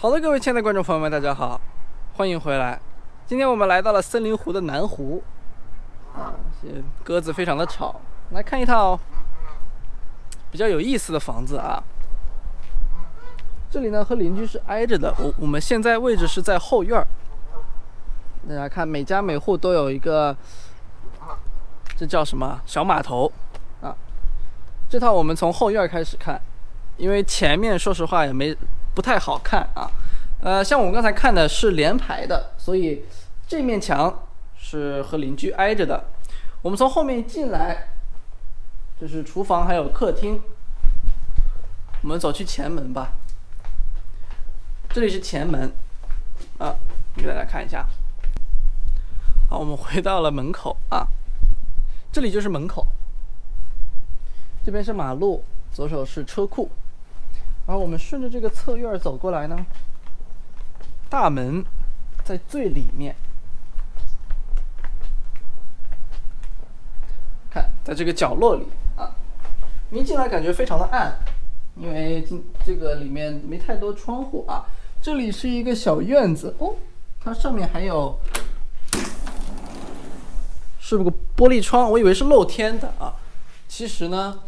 好的，各位亲爱的观众朋友们，大家好，欢迎回来。今天我们来到了森林湖的南湖，鸽子非常的吵。来看一套比较有意思的房子啊。这里呢和邻居是挨着的，我们现在位置是在后院。大家看，每家每户都有一个，这叫什么小码头啊？这套我们从后院开始看，因为前面说实话也不太好看啊。像我们刚才看的是连排的，所以这面墙是和邻居挨着的。我们从后面进来，这是厨房还有客厅。我们走去前门吧。这里是前门啊，给大家看一下。好，我们回到了门口啊，这里就是门口。这边是马路，左手是车库。然后我们顺着这个侧院走过来呢，大门在最里面。看，在这个角落里啊，一进来感觉非常的暗，因为这个里面没太多窗户啊。这里是一个小院子哦，它上面还有是不是个玻璃窗？我以为是露天的啊，其实呢，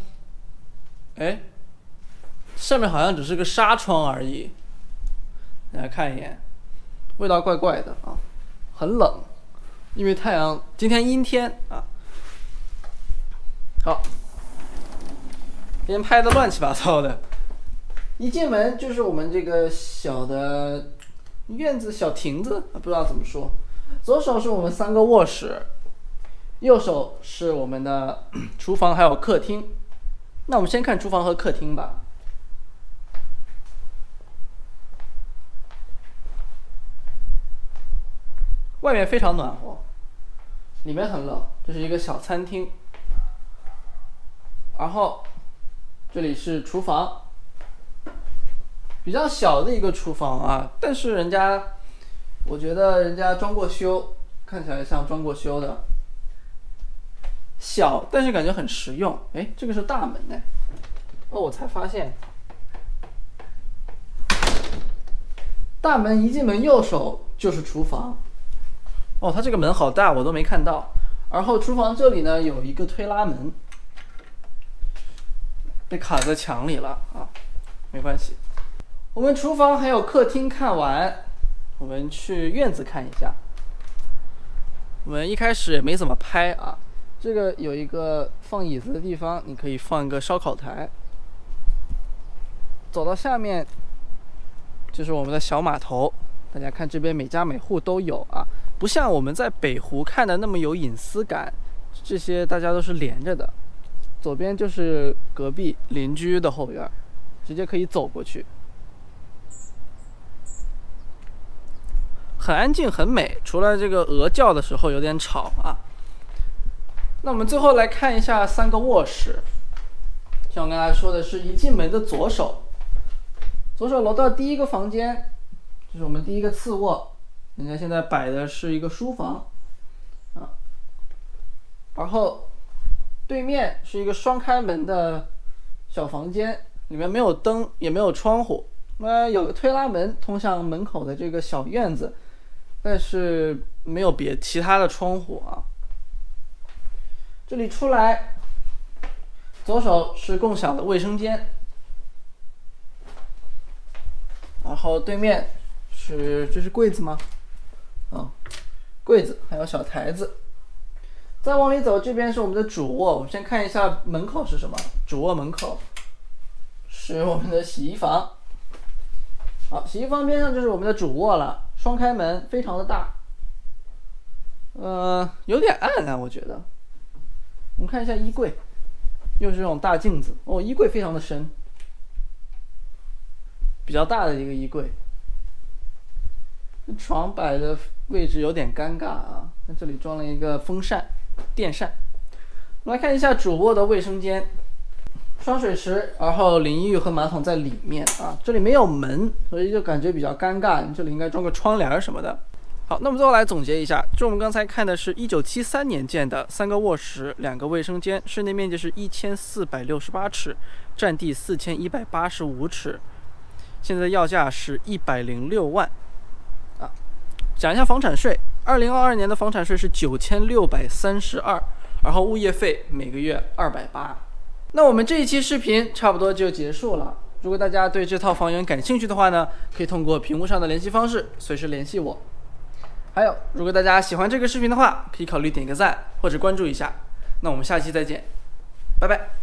哎，上面好像只是个纱窗而已。大家看一眼，味道怪怪的啊，很冷，因为太阳今天阴天啊。好，今天拍的乱七八糟的。一进门就是我们这个小的院子、小亭子，不知道怎么说。左手是我们3个卧室，右手是我们的厨房还有客厅。那我们先看厨房和客厅吧。外面非常暖和，里面很冷。这是一个小餐厅，然后这里是厨房。比较小的一个厨房啊，但是我觉得人家装过修，看起来像装过修的。小，但是感觉很实用。哎，这个是大门呢。哦，我才发现，大门一进门右手就是厨房。哦，它这个门好大，我都没看到。然后厨房这里呢有一个推拉门，被卡在墙里了啊，没关系。我们厨房还有客厅看完，我们去院子看一下。我们一开始也没怎么拍啊，这个有一个放椅子的地方，你可以放一个烧烤台。走到下面就是我们的小码头，大家看这边每家每户都有啊，不像我们在北湖看的那么有隐私感，这些大家都是连着的。左边就是隔壁邻居的后院，直接可以走过去。很安静，很美，除了这个鹅叫的时候有点吵啊。那我们最后来看一下3个卧室。像我刚才说的是，一进门的左手楼道第一个房间，这是我们第一个次卧，人家现在摆的是一个书房啊。然后对面是一个双开门的小房间，里面没有灯，也没有窗户。有个推拉门通向门口的这个小院子。但是没有其他的窗户啊。这里出来，左手是共享的卫生间，然后对面这是柜子吗？柜子还有小台子。再往里走，这边是我们的主卧。我们先看一下门口是什么。主卧门口是我们的洗衣房。好，洗衣房边上就是我们的主卧了。双开门，非常的大，有点暗啊，我觉得。我们看一下衣柜，又是这种大镜子哦，衣柜非常的深，比较大的一个衣柜。床摆的位置有点尴尬啊，那这里装了一个风扇、电扇。我们来看一下主卧的卫生间。双水池，然后淋浴和马桶在里面啊，这里没有门，所以就感觉比较尴尬。这里应该装个窗帘什么的。好，那我们最后来总结一下，就我们刚才看的是1973年建的3个卧室、2个卫生间，室内面积是1468尺，占地4185尺。现在要价是106万。啊，讲一下房产税，2022年的房产税是9632，然后物业费每个月280。那我们这一期视频差不多就结束了。如果大家对这套房源感兴趣的话呢，可以通过屏幕上的联系方式随时联系我。还有，如果大家喜欢这个视频的话，可以考虑点个赞或者关注一下。那我们下期再见，拜拜。